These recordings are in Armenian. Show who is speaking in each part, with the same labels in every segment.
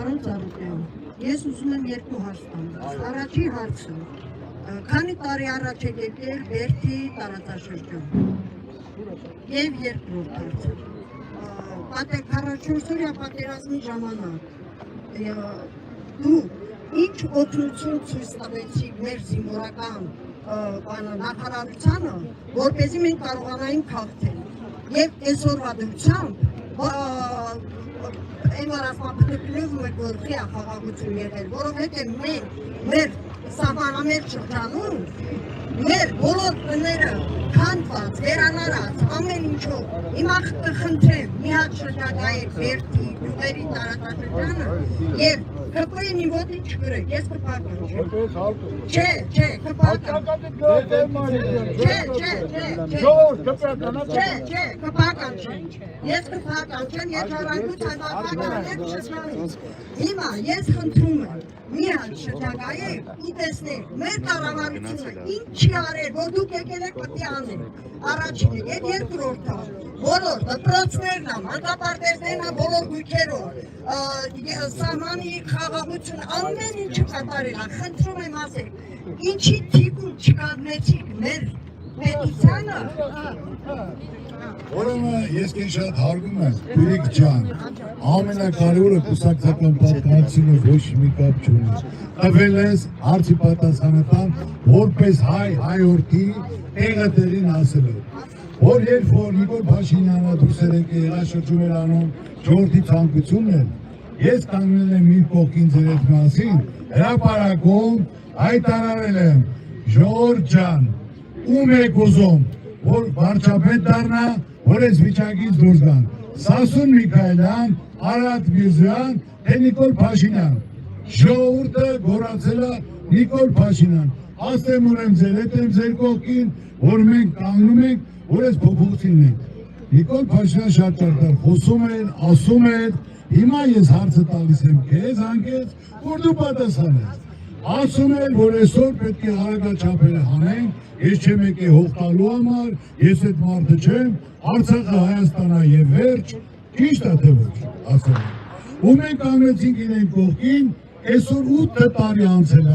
Speaker 1: Պարոն Ծառուկյան, ես ուզում եմ երկու հարց տամ։ Առաջի հարցը, քանի տարի առաջ եք եկել Բերդի տարածաշրջան։ Եվ երկրորդ հարցը, 44-օրյա պատերազմի ժամանակ դու ինչ օգնություն ցույց տվեցիք մեր զինվորական նախարարությանը, որպեսզի մենք կարողանայինք քաղաքել։ Եվ այսօրվա դրությամբ Էնվարասմապտկներում եք որքի ախաղաղություն եղել, որովհետև մեր սահմանամերձ շրջանում մեր բոլոր տները քանդված, վերանարած, ամեն ինչով, հիմա կխնդրեմ մի հատ շրջագայեք Բերդի, գյուղերի տարածաշրջանը և ԿՊ-ին իմ ոտի չգրեք, ես կպական չեմ։ Չէ, կպական։ Չէ, կպական չեմ։ Ես կպական չեմ, ես ժառանգության ապականներ չշանից։ Հիմա ես խնդրում եմ, մի հատ շրջագայեք ու տեսնեք, մեր կառավարությունը ինչ չի արել, որ դուք եկել եք պետք է անեք։ Առաջինը և երկրորդը, բոլոր դպրոցներն, մանկապարտեզներն, բոլոր գույքերով, սահմանի խաղաղություն, ամեն ինչը կատարել է, խնդրում եմ ասեք, ինչի թիկուն չկազմեցիք մեր պետությանը։
Speaker 2: Ուրեմն ես քեզ շատ հարգում եմ, Բիրիկ ջան, ամենակարևորը կուսակցական պատկանությունը ոչ մի կապ չունի։ Տվել ես հարցի պատասխանը տամ, որպես հայորդի տեղը տեղին ասելու։ Որ երբ որ Նիկոլ Փաշինյանը դուրսեր եկել երաշրջում էր անում ժողովրդի ցանկությունն, ես կանգնել եմ մի կողքին ձեր հետ մասին, հրապարակում հայտարարել եմ, ժողովուրդ ջան, ում եք ուզում, որ վարչապետ դառնա, որ այս վիճակից դուրս գան։ Սասուն Միքայելյան, Արադ Միրզոյան, թե Նիկոլ Փաշինյան։ Ժողովուրդը գոռացել է Նիկոլ Փաշինյան։ Ասեմ ուրեմն ձեր հետ եմ ձեր կողքին, որ մենք կանգնում ենք, որ այս փոփոխությունն ենք։ Նիկոլ Փաշինյան շատ ճարտար խոսում էր, ասում էր, հիմա ես հարցը տալիս եմ քեզ, անկես, որ դու պատասխանես։ Ասում էր, որ այսօր պետք է հարագաչափերը հանենք, ես չեմ եկել հող տալու համար, ես այդ մարդը չեմ, Արցախը Հայաստանն է եւ վերջ, ճիշտ է թե ոչ, ասում եմ։ Ու մենք կանգնեցինք իրեն կողքին, այսօր 8 տարի անցել է,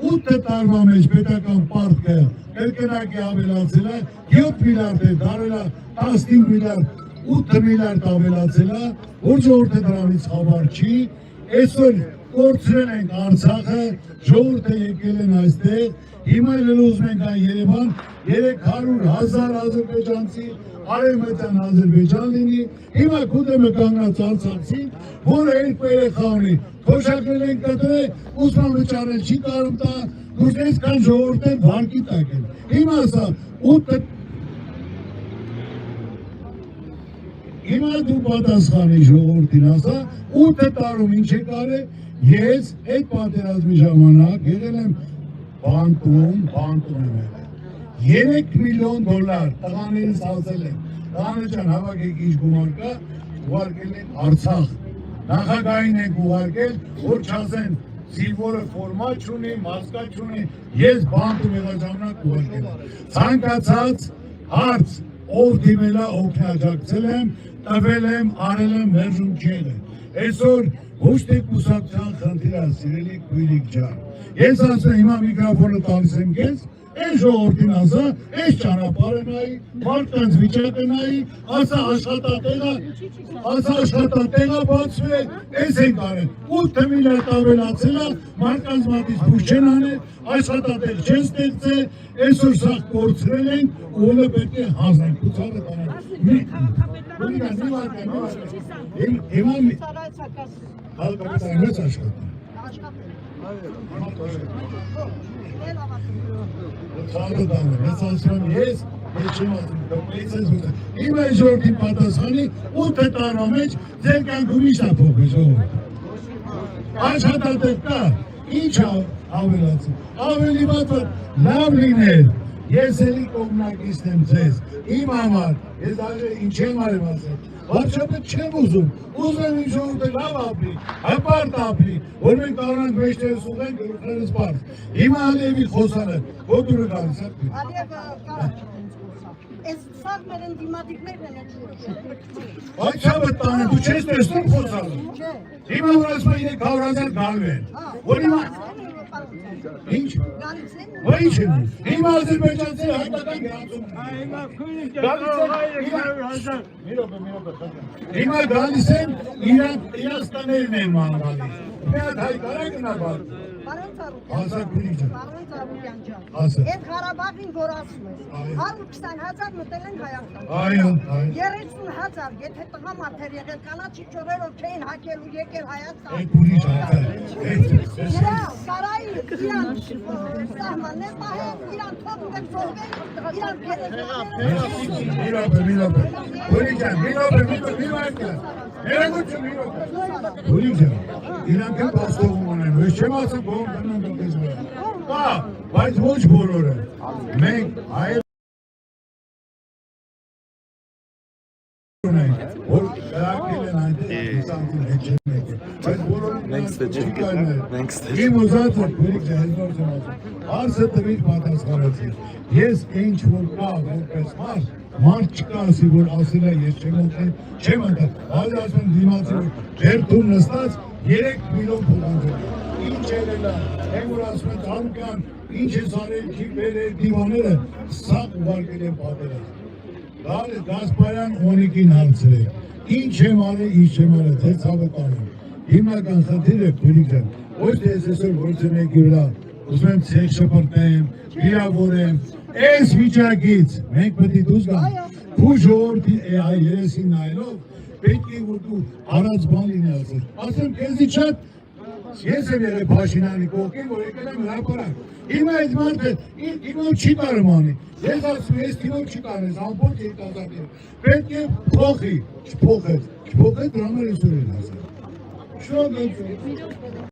Speaker 2: 8 տարվա մեջ պետական պարտքը կրկնակի ավելացել է, 7 միլիարդ է դարել է, 15 միլիարդ, 8 միլիարդ ավելացել է, որ ժողովուրդը դրանից խաբար չի, այսօր կորցրել ենք Արցախը, ժողովուրդը եկել են այստեղ, հիմա ուզում ենք այն Երևան 300,000 ադրբեջանցի, արևմտյան Ադրբեջան լինի, հիմա կուտեմը կանգնած Արցախցին, որը երկու երեխա ունի, թոշակներ են կտրել, ուսման վճարել չի կարում տա, դուք այսքան ժողովուրդ են վարկի տակ են, հիմա ասա, հիմա դու պատասխանի ժողովրդին ասա, 8 տարում ինչ է կարել, ես այդ պատերազմի ժամանակ եղել եմ բանտում եմ եղել, 3 միլիոն դոլար տղաներս ասել եմ, տղաներ ջան հավաքեք ինչ գումար կա, ուղարկել ենք Արցախ, նախագահին ենք ուղարկել, որ չասեն զինվորը ֆորմա չունի, մասկա չունի, ես բանտում եղած ժամանակ ուղարկել եմ, ցանկացած հարց, ով դիմել է օգնաջակցել եմ, տվել եմ, արել եմ, մերժում չի եղել, այսօր ոչ թե կուսակցության խնդիր է, սիրելի Բիրիկ ջան, ես ասում հիմա միկրոֆոնը տալիս եմ քեզ, այս ժողովրդին ասա, այս ճանապարհը նայի, մարդկանց վիճակը նայի, ասա աշխատատեղը բացվում է, այս ենք արել, 8 միլիարդ ավելացել է, մարդկանց մատից փուշ չեն անել, աշխատատեղ չեն ստեղծել, այսօր սա կորցրել ենք, ուղղը պետք է հանենք, ցուցարը տանենք, ես չեմ ասում, իմ այս ժողովրդին պատասխանի 8 տարվա մեջ ձեր կյանքում ինչ է փոխվել ժողովուրդ։ Աշխատատեղ կա, ինչ ավելացել, ավելի լավ լիներ, ես էլի կողմնակիցն եմ ձեզ, իմ համար, ես ինչ եմ արև ասել, վարչապետ չեմ ուզում, ուզում եմ իմ ժողովուրդը լավ ապրի, հպարտ ապրի, որ մենք կարողանանք մեջտերս ուղենք գլուխներս բարձ, հիմա Ալիևի խոսանը, ոտուրը գալիս է։
Speaker 1: Այս սաղ մեր ընդիմադիկներն են
Speaker 2: այդ շաբը տանը, դու չես տեսնում խոսանը։ Հիմա որ ասում են 300,000 գալու են։ Որ հիմա ինչ։ Որ ինչ են։ Հիմա ադրբեջանցիները հայկական գրանցում են։ Հիմա գալիս են իրանց տներն են մանալիս։ Մի հատ հայ կարա գնա բար։ Ասա քուրիջը։
Speaker 1: Այդ Ղարաբաղին որ ասում ես, 120,000 մտել են Հայաստան։
Speaker 2: Այո,
Speaker 1: 30,000, եթե տղա մարդեր եղել կանաչի ճորերով չէին հակելու եկել Հայաստան։
Speaker 2: Այդ քուրիջ ասա։
Speaker 1: Իրա կարայի իրան սահմաններ պահեն, իրան թողում են զոհվել, իրան
Speaker 2: Միրոպե։ Քուրիջը, միրոպե։ Քուրիջը, իրանք են պաստողում ունեն, ես չեմ ասում բողում դնան դոքես վրա։ Կա, բայց ոչ բոլորը։ Մենք այլ ունենք, որ կրակել են այնտեղ սանտին հետ չեն եկել։ Բայց բոլորը իմ ուզածը քուրիջը հեզնոր չեմ ասում։ Արսը տվիր պատասխանեցի։ Ես ինչ որ կա, որպես մարդ չկա ասի, որ ասել է ես չեմ օգնել, չեմ ընտել։ Բայց ասում դիմացի, որ բերդում նստած 3 միլիոն փող ընտրել։ Ինչ ելել է, են որ ասում են Ծառուկյան, ինչ ես արել, չի բերել դիվաները, սաղ ուղարկել են պատերազմ։ Գասպարյան Օնիկին հարցրեք, ինչ եմ արել, ինչ չեմ արել, ձեր ցավը կանեմ։ Հիմնական խնդիրը քուրիկ ջան, ոչ թե ես այսօր գործունեքի վրա ուզում եմ ցեղ շպրտեմ, վիրավորեմ, այս վիճակից մենք պետք է դուրս գանք, քու ժողովրդի երեսին նայելով պետք է որ դու առած բան լինի ասել։ Ասեմ քեզի շատ ես եմ եղել Փաշինյանի կողքին, որ եկել եմ հրապարակ։ Հիմա այդ մարդը ինքնով չի կարում անի։ Ես ասում ես ինքնով չի կարես, ամբողջ երիտասարդին։ Պետք է փոխի, չփոխեց, դրամը այսօր են ասել։ Շնորհակալ եմ։